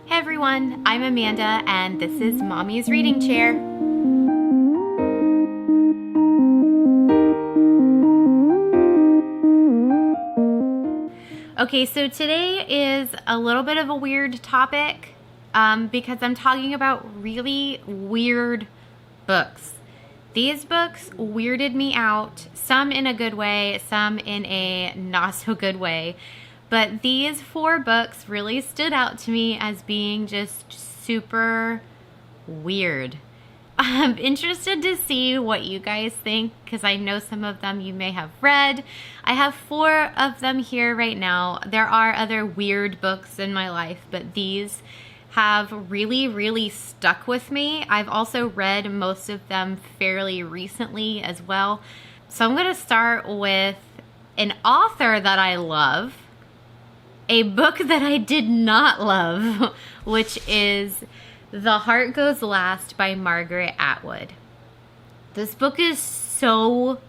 Hey everyone, I'm Amanda and this is Mommy's Reading Chair. Okay, so today is a little bit of a weird topic because I'm talking about really weird books. These books weirded me out, some in a good way, some in a not so good way. But these 4 books really stood out to me as being just super weird. I'm interested to see what you guys think because I know some of them you may have read. I have 4 of them here right now. There are other weird books in my life, but these have really stuck with me. I've also read most of them fairly recently as well. So I'm going to start with an author that I love, a book that I did not love, which is The Heart Goes Last by Margaret Atwood. This book is so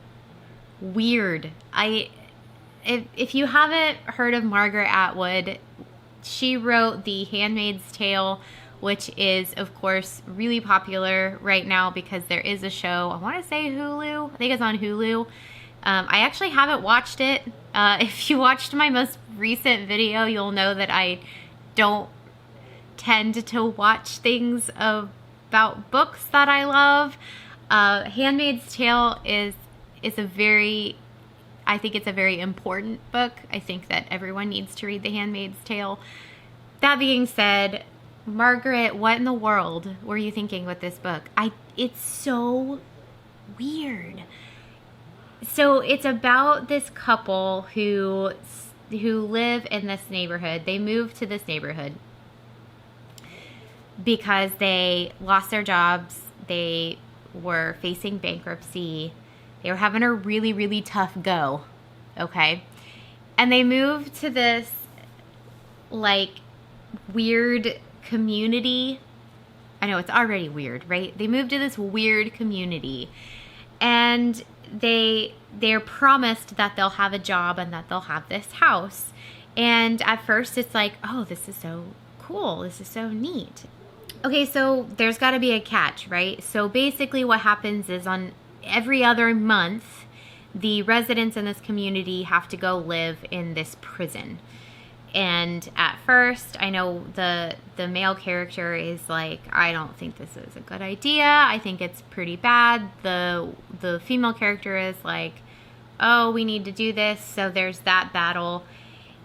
weird. If you haven't heard of Margaret Atwood, she wrote The Handmaid's Tale, which is, of course, really popular right now because there is a show. I want to say Hulu. I think it's on Hulu. I actually haven't watched it. If you watched my most recent video, you'll know that I don't tend to watch things about books that I love. Handmaid's Tale is a very, I think it's a very important book. I think that everyone needs to read The Handmaid's Tale. That being said, Margaret, what in the world were you thinking with this book? It's so weird. So it's about this couple who live in this neighborhood. They moved to this neighborhood because they lost their jobs. They were facing bankruptcy. They were having a really tough go, okay? And they moved to this, like, weird community. I know, it's already weird, right? They moved to this weird community. And they're promised that they'll have a job and that they'll have this house. And at first it's like, oh, this is so cool. This is so neat. Okay, so there's got to be a catch, right? So basically what happens is on every other month, the residents in this community have to go live in this prison. And at first, I know the male character is like, I don't think this is a good idea. I think it's pretty bad. The female character is like, oh, we need to do this. So there's that battle.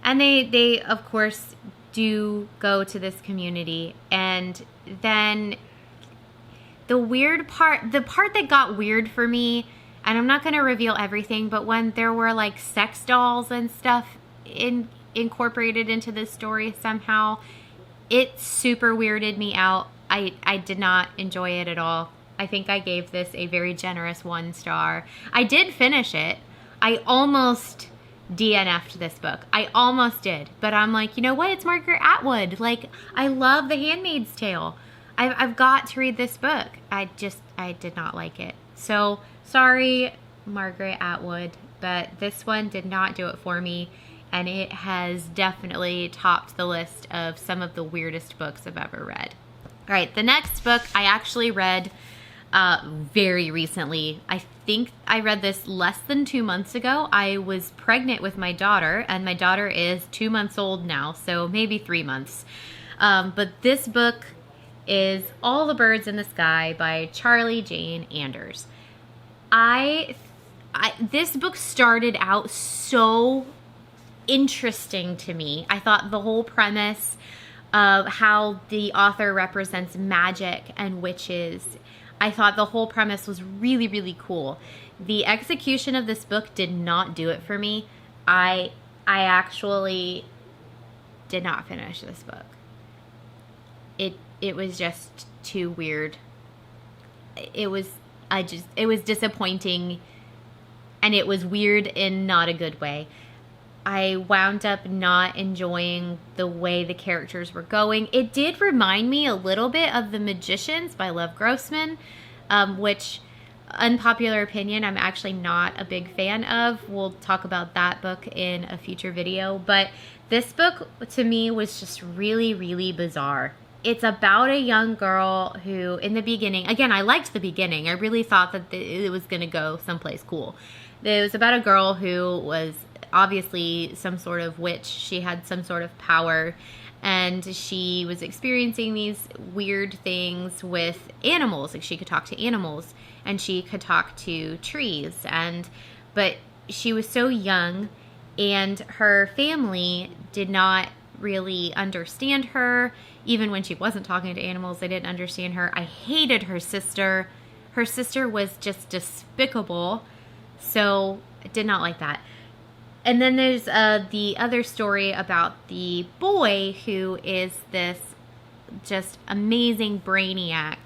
And they of course do go to this community. And then the part that got weird for me, and I'm not going to reveal everything, but when there were like sex dolls and stuff incorporated into this story somehow, it super weirded me out. I did not enjoy it at all. I think I gave this a very generous 1 star. I did finish it. I almost DNF'd this book. I almost did. But I'm like, you know what? It's Margaret Atwood. Like, I love The Handmaid's Tale. I've got to read this book. I did not like it. So, sorry, Margaret Atwood, but this one did not do it for me. And it has definitely topped the list of some of the weirdest books I've ever read. All right, the next book I actually read very recently. I think I read this less than 2 months ago. I was pregnant with my daughter, and my daughter is 2 months old now, so maybe 3 months. But this book is All the Birds in the Sky by Charlie Jane Anders. This book started out so interesting to me. I thought the whole premise of how the author represents magic and witches, I thought the whole premise was really cool. The execution of this book did not do it for me. I actually did not finish this book. It was just too weird. It was disappointing, and it was weird in not a good way. I wound up not enjoying the way the characters were going. It did remind me a little bit of The Magicians by Lev Grossman, which Unpopular opinion, I'm actually not a big fan of. We'll talk about that book in a future video. But this book, to me, was just really, really bizarre. It's about a young girl who, in the beginning, again, I liked the beginning. I really thought that it was going to go someplace cool. It was about a girl who was obviously some sort of witch. She had some sort of power, and she was experiencing these weird things with animals. Like, she could talk to animals, and she could talk to trees. But she was so young, and her family did not really understand her. Even when she wasn't talking to animals, they didn't understand her. I hated her sister. Her sister was just despicable, so I did not like that. And then there's the other story about the boy who is this just amazing brainiac,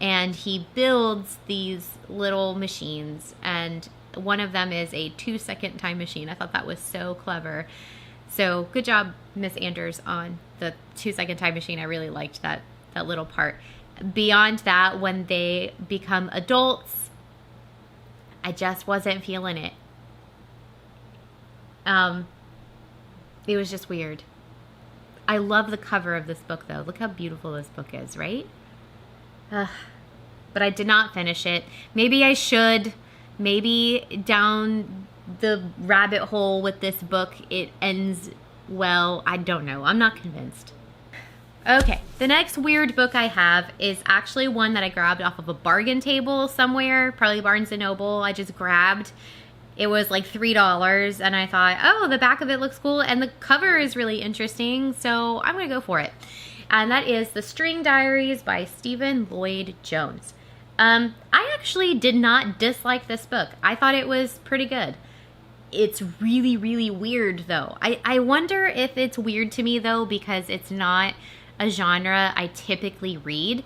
and he builds these little machines, and one of them is a 2-second time machine. I thought that was so clever. So good job, Miss Anders, on the 2-second time machine. I really liked that little part. Beyond that, when they become adults, I just wasn't feeling it. It was just weird. I love the cover of this book, though. Look how beautiful this book is, right? But I did not finish it. Maybe I should. Maybe down the rabbit hole with this book, it ends well. I don't know. I'm not convinced. Okay, the next weird book I have is actually one that I grabbed off of a bargain table somewhere, probably Barnes & Noble. I just grabbed. It was like $3, and I thought, oh, the back of it looks cool, and the cover is really interesting, so I'm going to go for it. And that is The String Diaries by Stephen Lloyd Jones. I actually did not dislike this book. I thought it was pretty good. It's really, really weird, though. I wonder if it's weird to me, though, because it's not a genre I typically read.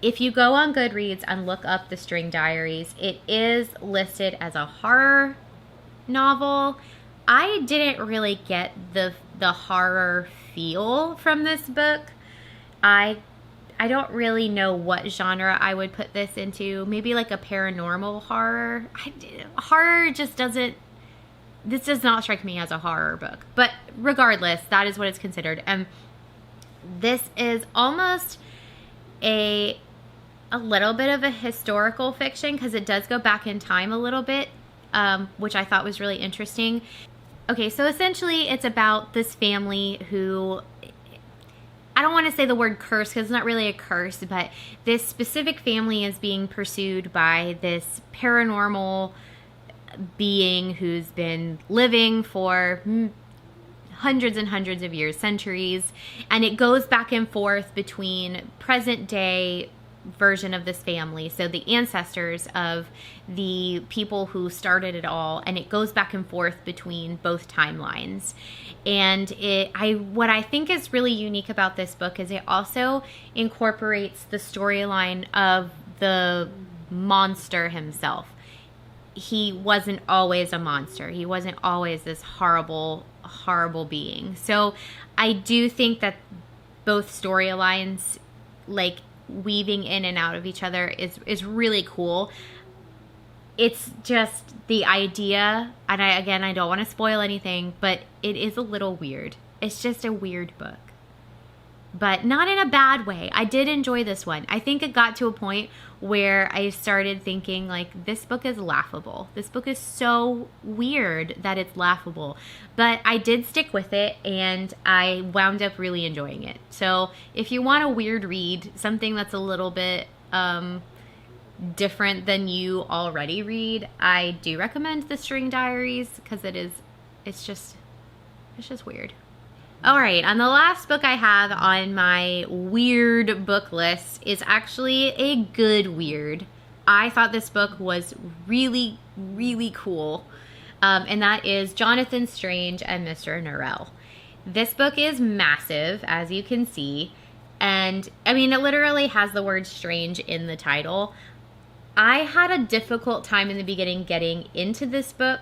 If you go on Goodreads and look up The String Diaries, it is listed as a horror novel. I didn't really get the horror feel from this book. I don't really know what genre I would put this into. Maybe like a paranormal horror. Horror just doesn't... This does not strike me as a horror book. But regardless, that is what it's considered. And this is almost a little bit of a historical fiction, because it does go back in time a little bit, which I thought was really interesting. Okay, so essentially it's about this family who... I don't want to say the word curse because it's not really a curse, but this specific family is being pursued by this paranormal being who's been living for hundreds and hundreds of years, centuries, and it goes back and forth between present day version of this family, so the ancestors of the people who started it all, and it goes back and forth between both timelines. And what I think is really unique about this book is it also incorporates the storyline of the monster himself. He wasn't always a monster. He wasn't always this horrible, horrible being. So I do think that both storylines, like, weaving in and out of each other is really cool. It's just the idea, and I don't want to spoil anything, but it is a little weird. It's just a weird book, but not in a bad way. I did enjoy this one. I think it got to a point where I started thinking, like, this book is laughable. This book is so weird that it's laughable. But I did stick with it, and I wound up really enjoying it. So if you want a weird read, something that's a little bit different than you already read, I do recommend The String Diaries, because it's just weird. All right, and the last book I have on my weird book list is actually a good weird. I thought this book was really, really cool, and that is Jonathan Strange and Mr. Norrell. This book is massive, as you can see, and I mean, it literally has the word strange in the title. I had a difficult time in the beginning getting into this book,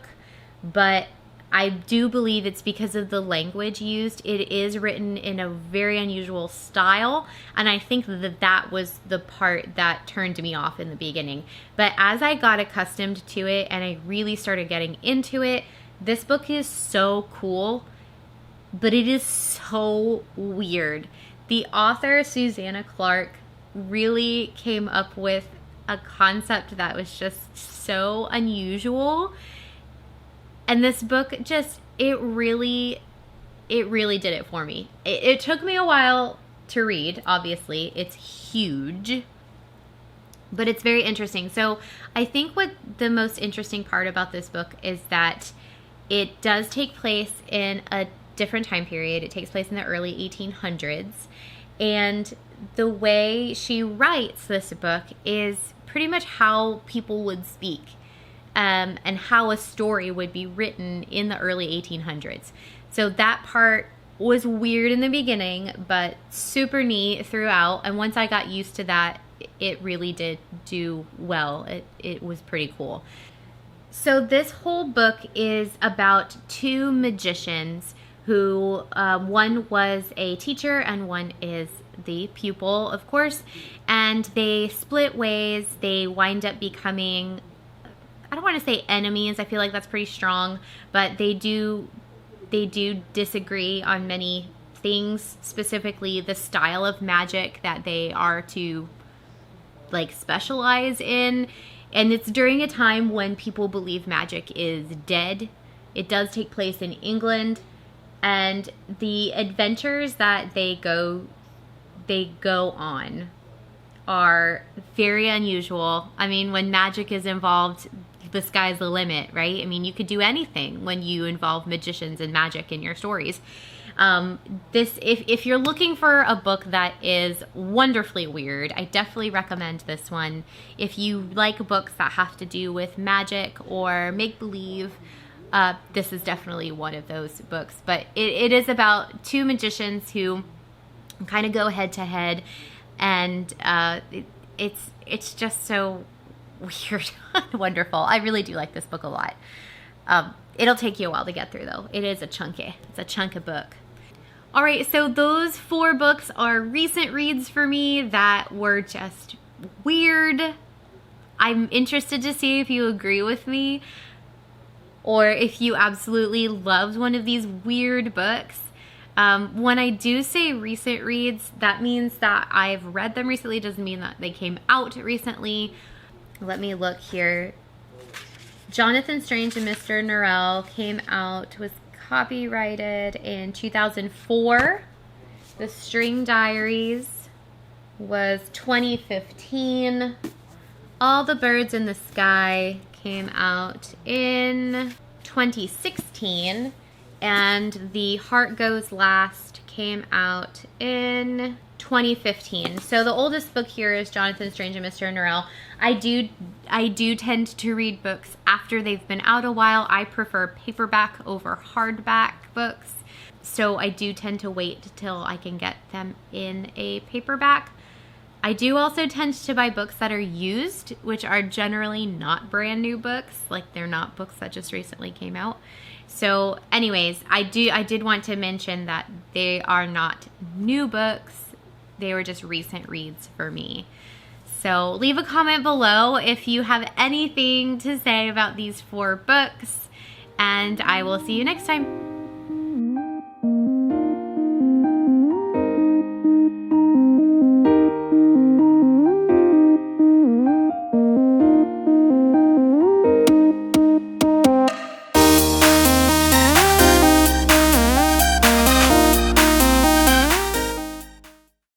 but I do believe it's because of the language used. It is written in a very unusual style, and I think that that was the part that turned me off in the beginning. But as I got accustomed to it and I really started getting into it, this book is so cool, but it is so weird. The author, Susanna Clark, really came up with a concept that was just so unusual. And this book just, it really did it for me. It took me a while to read, obviously. It's huge, but it's very interesting. So I think what the most interesting part about this book is that it does take place in a different time period. It takes place in the early 1800s. And the way she writes this book is pretty much how people would speak. And how a story would be written in the early 1800s. So that part was weird in the beginning, but super neat throughout. And once I got used to that, it really did do well. It was pretty cool. So this whole book is about two magicians who, one was a teacher and one is the pupil, of course. And they split ways. They wind up becoming, I don't want to say enemies, I feel like that's pretty strong, but they do disagree on many things, specifically the style of magic that they are to like specialize in. And it's during a time when people believe magic is dead. It does take place in England, and the adventures that they go on are very unusual. I mean, when magic is involved, the sky's the limit, right? I mean, you could do anything when you involve magicians and magic in your stories. If you're looking for a book that is wonderfully weird, I definitely recommend this one. If you like books that have to do with magic or make-believe, this is definitely one of those books. But it is about two magicians who kind of go head-to-head, and it's just so weird and wonderful. I really do like this book a lot. It'll take you a while to get through, though. It's a chunky book. All right, so those 4 books are recent reads for me that were just weird. I'm interested to see if you agree with me or if you absolutely loved one of these weird books. When I do say recent reads, that means that I've read them recently. It doesn't mean that they came out recently. Let me look here. Jonathan Strange and Mr. Norrell came out, was copyrighted in 2004. The String Diaries was 2015. All the Birds in the Sky came out in 2016. And The Heart Goes Last came out in 2015. So the oldest book here is Jonathan Strange and Mr. Norrell. I do tend to read books after they've been out a while. I prefer paperback over hardback books. So I do tend to wait till I can get them in a paperback. I do also tend to buy books that are used, which are generally not brand new books. Like, they're not books that just recently came out. So anyways, I did want to mention that they are not new books. They were just recent reads for me. So leave a comment below if you have anything to say about these 4 books, and I will see you next time.